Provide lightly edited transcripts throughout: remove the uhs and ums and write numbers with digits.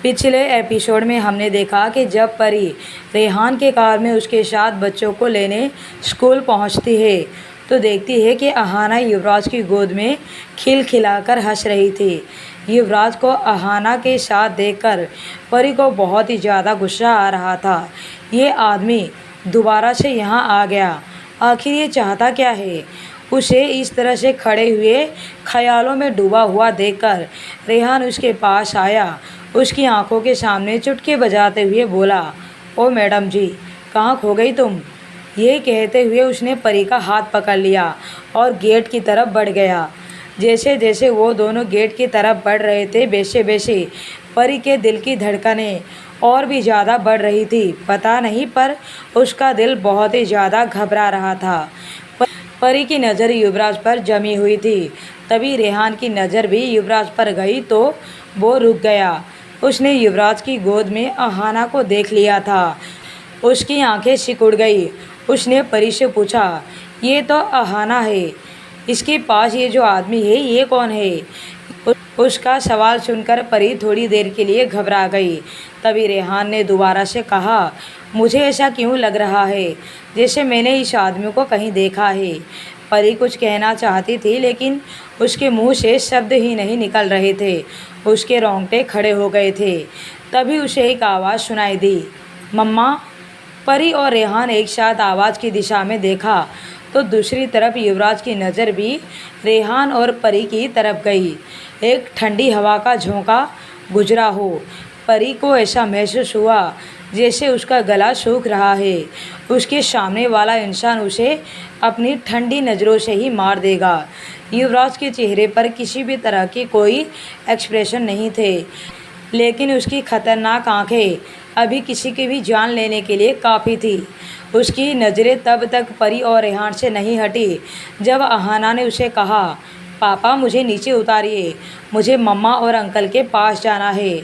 पिछले एपिसोड में हमने देखा कि जब परी रेहान के कार में उसके साथ बच्चों को लेने स्कूल पहुंचती है तो देखती है कि अहाना युवराज की गोद में खिलखिलाकर हंस रही थी। युवराज को अहाना के साथ देखकर परी को बहुत ही ज़्यादा गुस्सा आ रहा था। ये आदमी दोबारा से यहाँ आ गया, आखिर ये चाहता क्या है। उसे इस तरह से खड़े हुए ख्यालों में डूबा हुआ देखकर रेहान उसके पास आया। उसकी आंखों के सामने चुटकी बजाते हुए बोला, ओ मैडम जी, कहाँ खो गई तुम। ये कहते हुए उसने परी का हाथ पकड़ लिया और गेट की तरफ बढ़ गया। जैसे जैसे वो दोनों गेट की तरफ बढ़ रहे थे वैसे वैसे परी के दिल की धड़कनें और भी ज़्यादा बढ़ रही थी। पता नहीं पर उसका दिल बहुत ही ज़्यादा घबरा रहा था। परी की नज़र युवराज पर जमी हुई थी। तभी रेहान की नज़र भी युवराज पर गई तो वो रुक गया। उसने युवराज की गोद में अहाना को देख लिया था। उसकी आंखें सिकुड़ गई। उसने परी से पूछा, ये तो अहाना है, इसके पास ये जो आदमी है ये कौन है। उसका सवाल सुनकर परी थोड़ी देर के लिए घबरा गई। तभी रेहान ने दोबारा से कहा, मुझे ऐसा क्यों लग रहा है जैसे मैंने इस आदमी को कहीं देखा है। परी कुछ कहना चाहती थी लेकिन उसके मुंह से शब्द ही नहीं निकल रहे थे। उसके रोंगटे खड़े हो गए थे। तभी उसे एक आवाज़ सुनाई दी, मम्मा। परी और रेहान एक साथ आवाज़ की दिशा में देखा तो दूसरी तरफ युवराज की नज़र भी रेहान और परी की तरफ गई। एक ठंडी हवा का झोंका गुजरा हो। परी को ऐसा महसूस हुआ जैसे उसका गला सूख रहा है। उसके सामने वाला इंसान उसे अपनी ठंडी नज़रों से ही मार देगा। युवराज के चेहरे पर किसी भी तरह की कोई एक्सप्रेशन नहीं थे, लेकिन उसकी खतरनाक आंखें अभी किसी की भी जान लेने के लिए काफ़ी थी। उसकी नज़रें तब तक परी और रेहान से नहीं हटी जब अहाना ने उसे कहा, पापा मुझे नीचे उतारिए, मुझे मम्मा और अंकल के पास जाना है।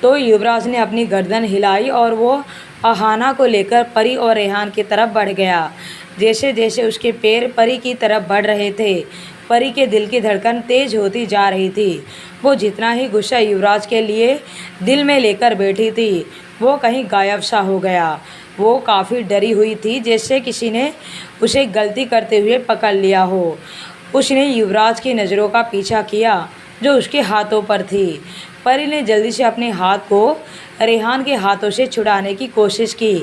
तो युवराज ने अपनी गर्दन हिलाई और वो अहाना को लेकर परी और रेहान की तरफ बढ़ गया। जैसे जैसे उसके पैर परी की तरफ बढ़ रहे थे, परी के दिल की धड़कन तेज़ होती जा रही थी। वो जितना ही गुस्सा युवराज के लिए दिल में लेकर बैठी थी, वो कहीं गायब सा हो गया। वो काफ़ी डरी हुई थी, जैसे किसी ने उसे गलती करते हुए पकड़ लिया हो। उसने युवराज की नज़रों का पीछा किया जो उसके हाथों पर थी। परी ने जल्दी से अपने हाथ को रेहान के हाथों से छुड़ाने की कोशिश की,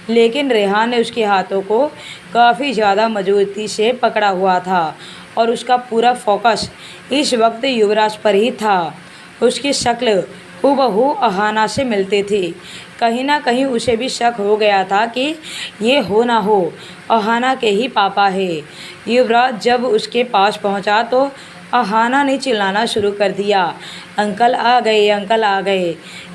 लेकिन रेहान ने उसके हाथों को काफ़ी ज़्यादा मजबूती से पकड़ा हुआ था और उसका पूरा फोकस इस वक्त युवराज पर ही था। उसकी शक्ल हूबहू अहाना से मिलती थी। कहीं ना कहीं उसे भी शक हो गया था कि ये हो ना हो अहाना के ही पापा है। युवराज जब उसके पास पहुंचा तो अहाना ने चिल्लाना शुरू कर दिया, अंकल आ गए, अंकल आ गए।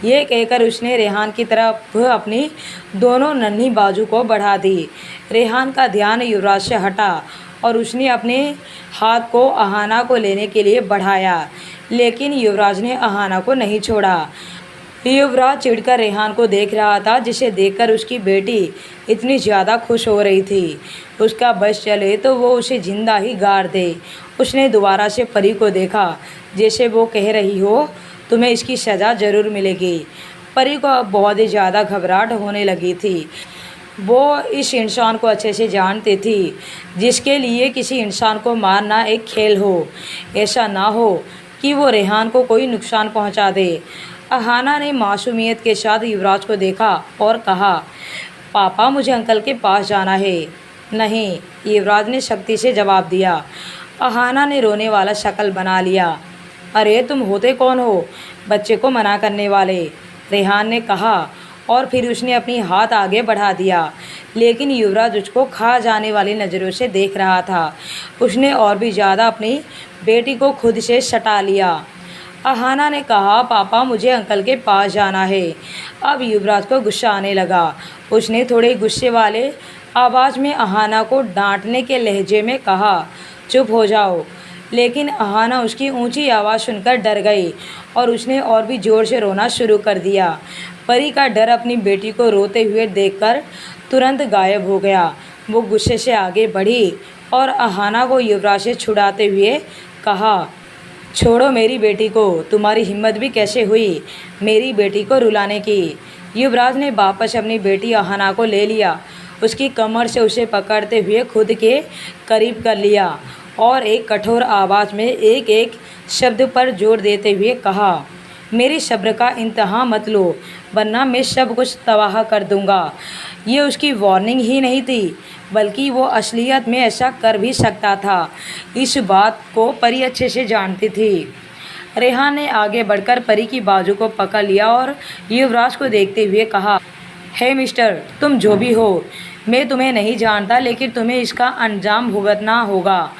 ये कहकर उसने रेहान की तरफ अपनी दोनों नन्ही बाजू को बढ़ा दी। रेहान का ध्यान युवराज से हटा और उसने अपने हाथ को अहाना को लेने के लिए बढ़ाया, लेकिन युवराज ने अहाना को नहीं छोड़ा। युवराज चिढ़कर रेहान को देख रहा था, जिसे देखकर उसकी बेटी इतनी ज़्यादा खुश हो रही थी। उसका बस चले तो वो उसे जिंदा ही गाड़ दे। उसने दोबारा से परी को देखा, जैसे वो कह रही हो, तुम्हें इसकी सज़ा ज़रूर मिलेगी। परी को अब बहुत ही ज़्यादा घबराहट होने लगी थी। वो इस इंसान को अच्छे से जानती थी, जिसके लिए किसी इंसान को मारना एक खेल हो। ऐसा ना हो कि वो रेहान को कोई नुकसान पहुंचा दे। अहाना ने मासूमियत के साथ युवराज को देखा और कहा, पापा मुझे अंकल के पास जाना है। नहीं, युवराज ने सख्ती से जवाब दिया। अहाना ने रोने वाला शक्ल बना लिया। अरे तुम होते कौन हो बच्चे को मना करने वाले, रेहान ने कहा और फिर उसने अपनी हाथ आगे बढ़ा दिया, लेकिन युवराज उसको खा जाने वाली नज़रों से देख रहा था। उसने और भी ज़्यादा अपनी बेटी को खुद से सटा लिया। अहाना ने कहा, पापा मुझे अंकल के पास जाना है। अब युवराज को गुस्सा आने लगा। उसने थोड़े गुस्से वाले आवाज़ में अहाना को डांटने के लहजे में कहा, चुप हो जाओ। लेकिन अहाना उसकी ऊंची आवाज़ सुनकर डर गई और उसने और भी ज़ोर से रोना शुरू कर दिया। परी का डर अपनी बेटी को रोते हुए देखकर तुरंत गायब हो गया। वो गुस्से से आगे बढ़ी और अहाना को युवराज से छुड़ाते हुए कहा, छोड़ो मेरी बेटी को, तुम्हारी हिम्मत भी कैसे हुई मेरी बेटी को रुलाने की। युवराज ने वापस अपनी बेटी अहाना को ले लिया, उसकी कमर से उसे पकड़ते हुए खुद के करीब कर लिया और एक कठोर आवाज़ में एक एक शब्द पर जोर देते हुए कहा, मेरी सब्र का इंतहा मत लो, वरना मैं सब कुछ तबाह कर दूंगा। ये उसकी वार्निंग ही नहीं थी, बल्कि वो असलियत में ऐसा कर भी सकता था। इस बात को परी अच्छे से जानती थी। रेहान ने आगे बढ़कर परी की बाजू को पकड़ लिया और युवराज को देखते हुए कहा, हे मिस्टर, तुम जो भी हो, मैं तुम्हें नहीं जानता, लेकिन तुम्हें इसका अंजाम भुगतना होगा।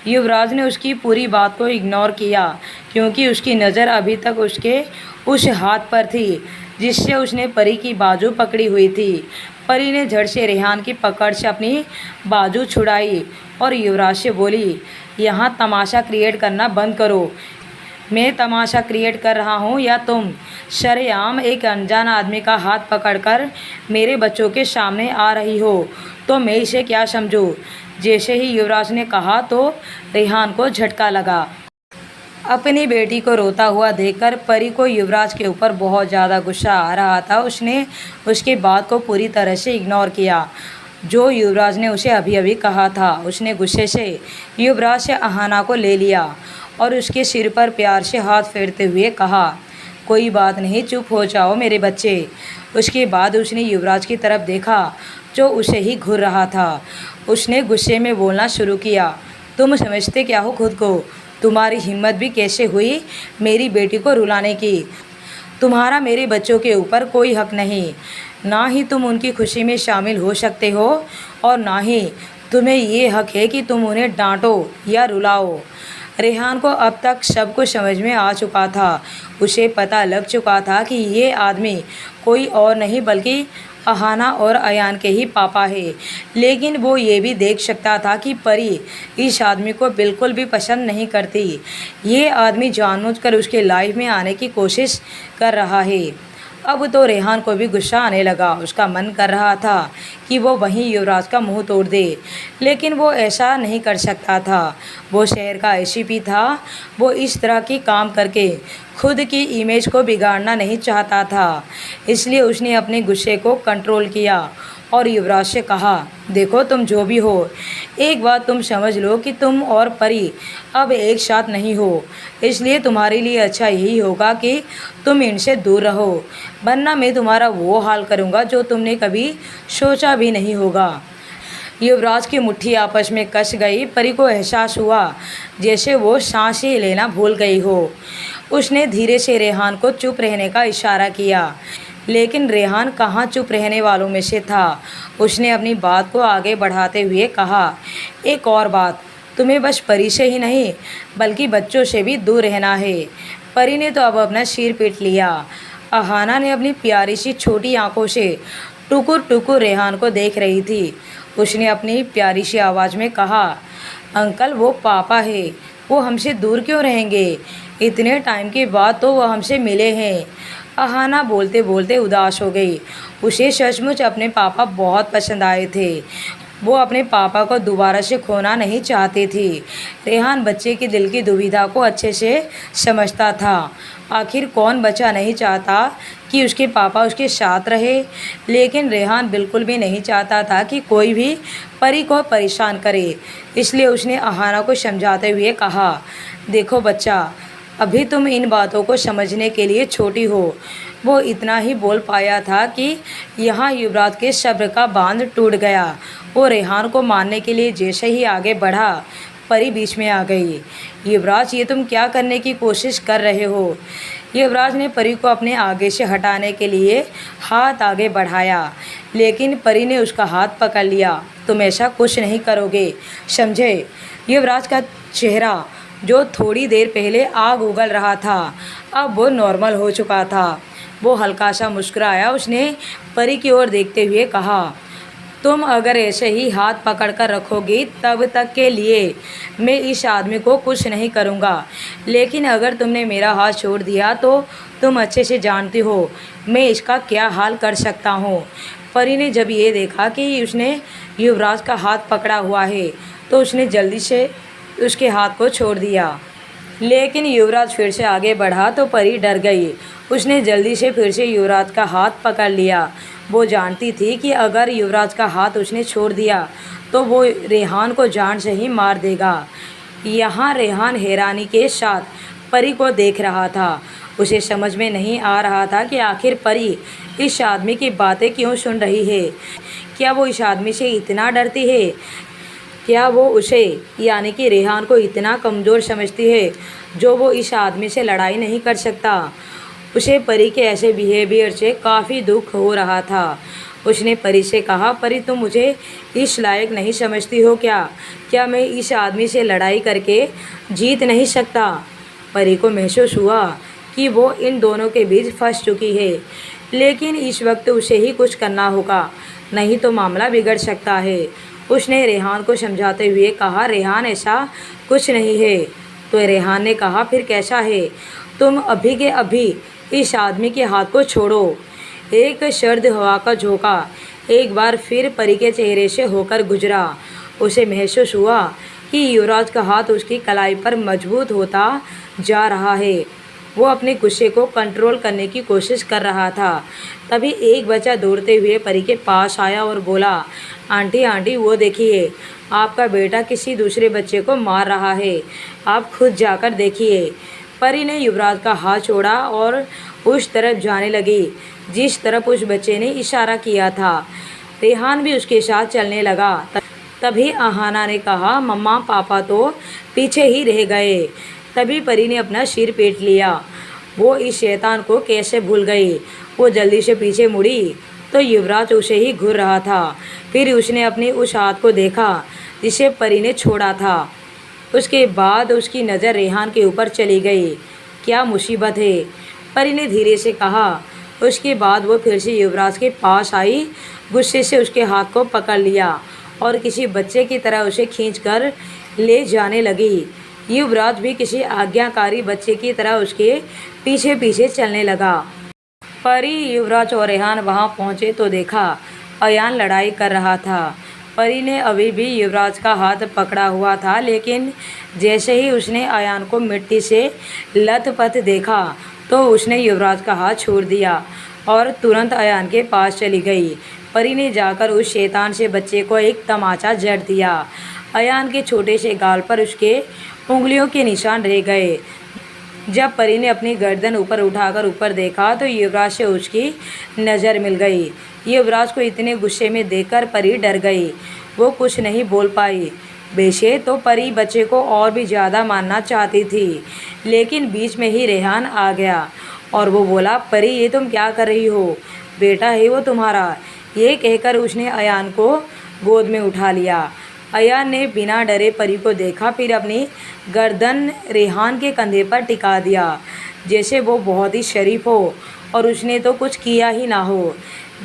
युवराज ने उसकी पूरी बात को इग्नोर किया, क्योंकि उसकी नज़र अभी तक उसके उस हाथ पर थी जिससे उसने परी की बाजू पकड़ी हुई थी। परी ने झट से रेहान की पकड़ से अपनी बाजू छुड़ाई और युवराज से बोली, यहाँ तमाशा क्रिएट करना बंद करो। मैं तमाशा क्रिएट कर रहा हूँ या तुम? शरेआम एक अनजान आदमी का हाथ पकड़कर मेरे बच्चों के सामने आ रही हो, तो मैं इसे क्या समझूँ? जैसे ही युवराज ने कहा तो रेहान को झटका लगा। अपनी बेटी को रोता हुआ देखकर परी को युवराज के ऊपर बहुत ज़्यादा गुस्सा आ रहा था। उसने उसके बात को पूरी तरह से इग्नोर किया जो युवराज ने उसे अभी अभी कहा था। उसने गुस्से से युवराज से अहाना को ले लिया और उसके सिर पर प्यार से हाथ फेरते हुए कहा, कोई बात नहीं, चुप हो जाओ मेरे बच्चे। उसके बाद उसने युवराज की तरफ देखा जो उसे ही घूर रहा था। उसने गुस्से में बोलना शुरू किया, तुम समझते क्या हो खुद को? तुम्हारी हिम्मत भी कैसे हुई मेरी बेटी को रुलाने की? तुम्हारा मेरे बच्चों के ऊपर कोई हक नहीं, ना ही तुम उनकी खुशी में शामिल हो सकते हो और ना ही तुम्हें ये हक है कि तुम उन्हें डांटो या रुलाओ। रेहान को अब तक सब कुछ समझ में आ चुका था। उसे पता लग चुका था कि ये आदमी कोई और नहीं बल्कि अहाना और अयान के ही पापा है। लेकिन वो ये भी देख सकता था कि परी इस आदमी को बिल्कुल भी पसंद नहीं करती। ये आदमी जानबूझकर उसके लाइफ में आने की कोशिश कर रहा है। अब तो रेहान को भी गुस्सा आने लगा। उसका मन कर रहा था कि वो वहीं युवराज का मुंह तोड़ दे, लेकिन वो ऐसा नहीं कर सकता था। वो शहर का एसीपी था। वो इस तरह की काम करके खुद की इमेज को बिगाड़ना नहीं चाहता था। इसलिए उसने अपने गुस्से को कंट्रोल किया और युवराज से कहा, देखो तुम जो भी हो, एक बात तुम समझ लो कि तुम और परी अब एक साथ नहीं हो। इसलिए तुम्हारे लिए अच्छा यही होगा कि तुम इनसे दूर रहो, वरना मैं तुम्हारा वो हाल करूँगा जो तुमने कभी सोचा भी नहीं होगा। युवराज की मुट्ठी आपस में कस गई। परी को एहसास हुआ जैसे वो सांसें लेना भूल गई हो। उसने धीरे से रेहान को चुप रहने का इशारा किया, लेकिन रेहान कहाँ चुप रहने वालों में से था। उसने अपनी बात को आगे बढ़ाते हुए कहा, एक और बात, तुम्हें बस परी से ही नहीं बल्कि बच्चों से भी दूर रहना है। परी ने तो अब अपना सिर पीट लिया। अहाना ने अपनी प्यारी सी छोटी आंखों से टुकुर टुकुर रेहान को देख रही थी। उसने अपनी प्यारी सी आवाज़ में कहा, अंकल वो पापा है, वो हमसे दूर क्यों रहेंगे? इतने टाइम के बाद तो वो हमसे मिले हैं। अहाना बोलते बोलते उदास हो गई। उसे सचमुच अपने पापा बहुत पसंद आए थे। वो अपने पापा को दोबारा से खोना नहीं चाहती थी। रेहान बच्चे के दिल की दुविधा को अच्छे से समझता था। आखिर कौन बच्चा नहीं चाहता कि उसके पापा उसके साथ रहे, लेकिन रेहान बिल्कुल भी नहीं चाहता था कि कोई भी परी को परेशान करे। इसलिए उसने अहाना को समझाते हुए कहा, देखो बच्चा, अभी तुम इन बातों को समझने के लिए छोटी हो। वो इतना ही बोल पाया था कि यहाँ युवराज के सब्र का बांध टूट गया। वो रेहान को मारने के लिए जैसे ही आगे बढ़ा, परी बीच में आ गई। युवराज, ये तुम क्या करने की कोशिश कर रहे हो? युवराज ने परी को अपने आगे से हटाने के लिए हाथ आगे बढ़ाया, लेकिन परी ने उसका हाथ पकड़ लिया। तुम ऐसा कुछ नहीं करोगे, समझे? युवराज का चेहरा जो थोड़ी देर पहले आग उगल रहा था, अब वो नॉर्मल हो चुका था। वो हल्का सा मुस्कुराया। उसने परी की ओर देखते हुए कहा, तुम अगर ऐसे ही हाथ पकड़ कर रखोगी तब तक के लिए मैं इस आदमी को कुछ नहीं करूँगा, लेकिन अगर तुमने मेरा हाथ छोड़ दिया तो तुम अच्छे से जानती हो मैं इसका क्या हाल कर सकता हूँ। परी ने जब ये देखा कि उसने युवराज का हाथ पकड़ा हुआ है तो उसने जल्दी से उसके हाथ को छोड़ दिया। लेकिन युवराज फिर से आगे बढ़ा तो परी डर गई। उसने जल्दी से फिर से युवराज का हाथ पकड़ लिया। वो जानती थी कि अगर युवराज का हाथ उसने छोड़ दिया तो वो रेहान को जान से ही मार देगा। यहाँ रेहान हैरानी के साथ परी को देख रहा था। उसे समझ में नहीं आ रहा था कि आखिर परी इस आदमी की बातें क्यों सुन रही है। क्या वो इस आदमी से इतना डरती है? क्या वो उसे यानी कि रेहान को इतना कमज़ोर समझती है जो वो इस आदमी से लड़ाई नहीं कर सकता? उसे परी के ऐसे बिहेवियर से काफ़ी दुख हो रहा था। उसने परी से कहा, परी तुम मुझे इस लायक नहीं समझती हो क्या? क्या मैं इस आदमी से लड़ाई करके जीत नहीं सकता? परी को महसूस हुआ कि वो इन दोनों के बीच फंस चुकी है, लेकिन इस वक्त उसे ही कुछ करना होगा, नहीं तो मामला बिगड़ सकता है। उसने रेहान को समझाते हुए कहा, रेहान ऐसा कुछ नहीं है। तो रेहान ने कहा, फिर कैसा है? तुम अभी के अभी इस आदमी के हाथ को छोड़ो। एक सर्द हवा का झोंका एक बार फिर परी के चेहरे से होकर गुजरा। उसे महसूस हुआ कि युवराज का हाथ उसकी कलाई पर मजबूत होता जा रहा है। वो अपने गुस्से को कंट्रोल करने की कोशिश कर रहा था। तभी एक बच्चा दौड़ते हुए परी के पास आया और बोला, आंटी आंटी वो देखिए, आपका बेटा किसी दूसरे बच्चे को मार रहा है, आप खुद जाकर देखिए। परी ने युवराज का हाथ छोड़ा और उस तरफ जाने लगी जिस तरफ उस बच्चे ने इशारा किया था। रेहान भी उसके साथ चलने लगा। तभी अहाना ने कहा, मम्मा पापा तो पीछे ही रह गए। तभी परी ने अपना सिर पीट लिया। वो इस शैतान को कैसे भूल गई। वो जल्दी से पीछे मुड़ी तो युवराज उसे ही घूर रहा था। फिर उसने अपने उस हाथ को देखा जिसे परी ने छोड़ा था। उसके बाद उसकी नज़र रेहान के ऊपर चली गई। क्या मुसीबत है, परी ने धीरे से कहा। उसके बाद वो फिर से युवराज के पास आई, गुस्से से उसके हाथ को पकड़ लिया और किसी बच्चे की तरह उसे खींचकर ले जाने लगी। युवराज भी किसी आज्ञाकारी बच्चे की तरह उसके पीछे पीछे चलने लगा। परी, युवराज और रेहान वहां पहुंचे तो देखा अयान लड़ाई कर रहा था। परी ने अभी भी युवराज का हाथ पकड़ा हुआ था, लेकिन जैसे ही उसने अयान को मिट्टी से लथपथ देखा तो उसने युवराज का हाथ छोड़ दिया और तुरंत अयान के पास चली गई। परी ने जाकर उस शैतान से बच्चे को एक तमाचा जड़ दिया। अयान के छोटे से गाल पर उसके उंगलियों के निशान रह गए। जब परी ने अपनी गर्दन ऊपर उठाकर ऊपर देखा तो युवराज से उसकी नज़र मिल गई। युवराज को इतने गुस्से में देखकर परी डर गई। वो कुछ नहीं बोल पाई। वैसे तो परी बच्चे को और भी ज़्यादा मारना चाहती थी, लेकिन बीच में ही रेहान आ गया और वो बोला, परी ये तुम क्या कर रही हो? बेटा है वो तुम्हारा। ये कहकर उसने अयान को गोद में उठा लिया। अयान ने बिना डरे परी को देखा, फिर अपनी गर्दन रेहान के कंधे पर टिका दिया जैसे वो बहुत ही शरीफ हो और उसने तो कुछ किया ही ना हो।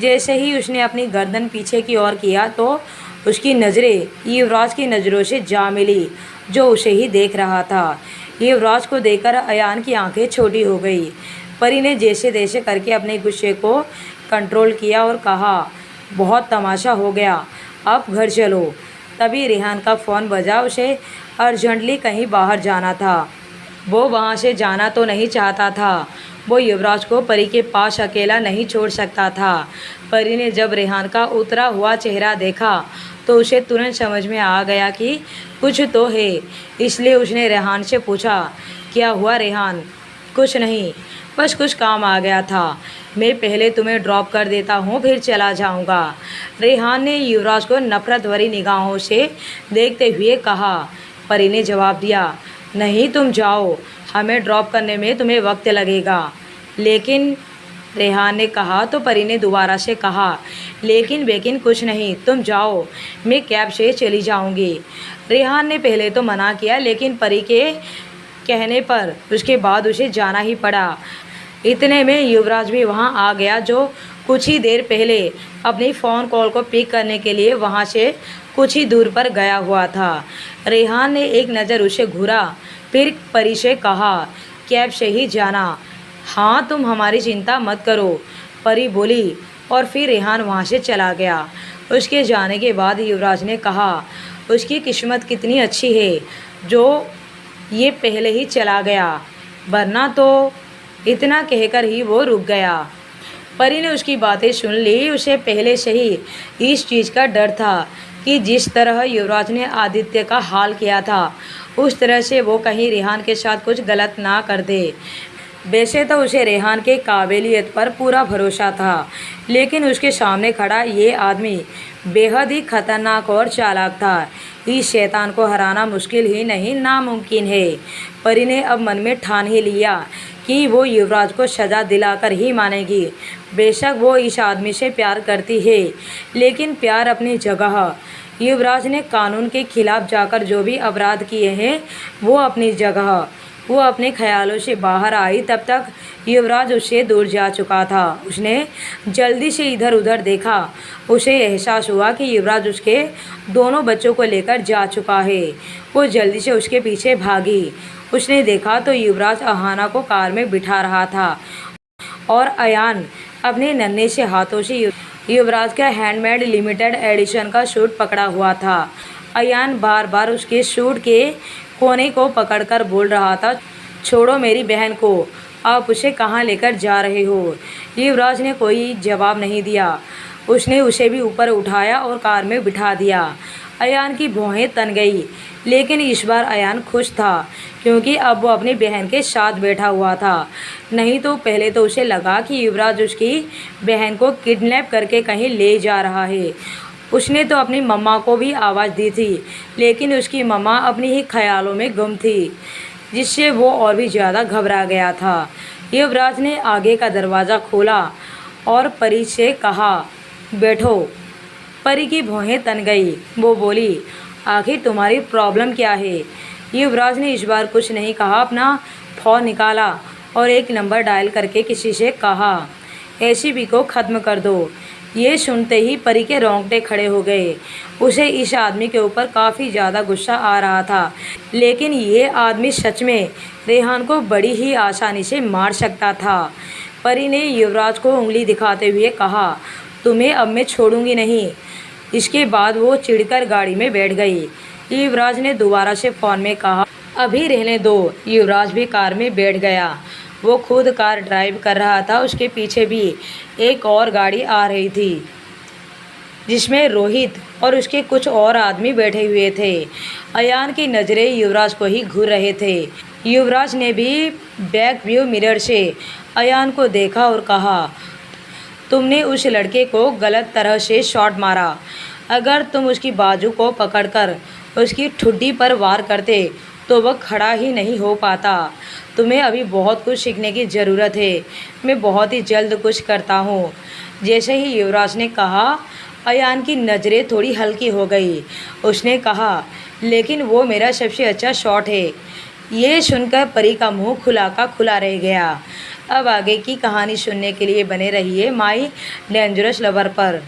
जैसे ही उसने अपनी गर्दन पीछे की ओर किया तो उसकी नज़रें युवराज की नज़रों से जा मिली, जो उसे ही देख रहा था। युवराज को देखकर अयान की आंखें छोटी हो गई। परी ने जैसे तैसे करके अपने गुस्से को कंट्रोल किया और कहा, बहुत तमाशा हो गया, अब घर चलो। तभी रेहान का फ़ोन बजा। उसे अर्जेंटली कहीं बाहर जाना था। वो वहाँ से जाना तो नहीं चाहता था। वो युवराज को परी के पास अकेला नहीं छोड़ सकता था। परी ने जब रेहान का उतरा हुआ चेहरा देखा तो उसे तुरंत समझ में आ गया कि कुछ तो है। इसलिए उसने रेहान से पूछा, क्या हुआ रेहान? कुछ नहीं, बस कुछ काम आ गया था। मैं पहले तुम्हें ड्रॉप कर देता हूँ, फिर चला जाऊँगा। रेहान ने युवराज को नफरत भरी निगाहों से देखते हुए कहा। परी ने जवाब दिया, नहीं तुम जाओ, हमें ड्रॉप करने में तुम्हें वक्त लगेगा। लेकिन रेहान ने कहा तो परी ने दोबारा से कहा, लेकिन कुछ नहीं, तुम जाओ, मैं कैब से चली जाऊंगी। रेहान ने पहले तो मना किया, लेकिन परी के कहने पर उसके बाद उसे जाना ही पड़ा। इतने में युवराज भी वहां आ गया, जो कुछ ही देर पहले अपनी फ़ोन कॉल को पिक करने के लिए वहां से कुछ ही दूर पर गया हुआ था। रेहान ने एक नज़र उसे घूरा, फिर परी से कहा, कैब से ही जाना। हाँ, तुम हमारी चिंता मत करो, परी बोली और फिर रेहान वहाँ से चला गया। उसके जाने के बाद युवराज ने कहा, उसकी किस्मत कितनी अच्छी है जो ये पहले ही चला गया, वरना तो। इतना कहकर ही वो रुक गया। परी ने उसकी बातें सुन ली। उसे पहले से ही इस चीज़ का डर था कि जिस तरह युवराज ने आदित्य का हाल किया था, उस तरह से वो कहीं रेहान के साथ कुछ गलत ना कर दे। वैसे तो उसे रेहान के काबिलियत पर पूरा भरोसा था, लेकिन उसके सामने खड़ा ये आदमी बेहद ही खतरनाक और चालाक था। इस शैतान को हराना मुश्किल ही नहीं, नामुमकिन है। परी ने अब मन में ठान ही लिया कि वो युवराज को सज़ा दिलाकर ही मानेगी। बेशक वो इस आदमी से प्यार करती है, लेकिन प्यार अपनी जगह। युवराज ने कानून के खिलाफ जाकर जो भी अपराध किए हैं, वो अपनी जगह। वो अपने ख्यालों से बाहर आई तब तक युवराज उससे दूर जा चुका था। उसने जल्दी से इधर उधर देखा। उसे एहसास हुआ कि युवराज उसके दोनों बच्चों को लेकर जा चुका है। वो जल्दी से उसके पीछे भागी। उसने देखा तो युवराज अहाना को कार में बिठा रहा था और अयान अपने नन्हे से हाथों से युवराज का हैंडमेड लिमिटेड एडिशन का सूट पकड़ा हुआ था। अयान बार बार उसके सूट के कोने को पकड़कर बोल रहा था, छोड़ो मेरी बहन को, आप उसे कहाँ लेकर जा रहे हो। युवराज ने कोई जवाब नहीं दिया। उसने उसे भी ऊपर उठाया और कार में बिठा दिया। अयान की भौहें तन गई, लेकिन इस बार अयान खुश था क्योंकि अब वो अपनी बहन के साथ बैठा हुआ था। नहीं तो पहले तो उसे लगा कि युवराज उसकी बहन को किडनैप करके कहीं ले जा रहा है। उसने तो अपनी मम्मा को भी आवाज़ दी थी, लेकिन उसकी मम्मा अपनी ही ख्यालों में गुम थी, जिससे वो और भी ज़्यादा घबरा गया था। युवराज ने आगे का दरवाज़ा खोला और परी से कहा, बैठो। परी की भौहें तन गई। वो बोली, आखिर तुम्हारी प्रॉब्लम क्या है। युवराज ने इस बार कुछ नहीं कहा। अपना फ़ोन निकाला और एक नंबर डायल करके किसी से कहा, एसीपी को ख़त्म कर दो। ये सुनते ही परी के रोंगटे खड़े हो गए। उसे इस आदमी के ऊपर काफ़ी ज़्यादा गुस्सा आ रहा था, लेकिन ये आदमी सच में रेहान को बड़ी ही आसानी से मार सकता था। परी ने युवराज को उंगली दिखाते हुए कहा, तुम्हें अब मैं छोड़ूंगी नहीं। इसके बाद वो चिढ़कर गाड़ी में बैठ गई। युवराज ने दोबारा से फ़ोन में कहा, अभी रहने दो। युवराज भी कार में बैठ गया। वो खुद कार ड्राइव कर रहा था। उसके पीछे भी एक और गाड़ी आ रही थी, जिसमें रोहित और उसके कुछ और आदमी बैठे हुए थे। अयान की नज़रें युवराज को ही घूर रहे थे। युवराज ने भी बैक व्यू मिरर से अयान को देखा और कहा, तुमने उस लड़के को गलत तरह से शॉट मारा। अगर तुम उसकी बाजू को पकड़कर उसकी ठुड्डी पर वार करते तो वह खड़ा ही नहीं हो पाता। तुम्हें अभी बहुत कुछ सीखने की ज़रूरत है। मैं बहुत ही जल्द कुछ करता हूँ। जैसे ही युवराज ने कहा, अयान की नज़रें थोड़ी हल्की हो गई। उसने कहा, लेकिन वो मेरा सबसे अच्छा शॉट है। ये सुनकर परी का मुंह खुला का खुला रह गया। अब आगे की कहानी सुनने के लिए बने रहिए माई डेंजरस लवर पर।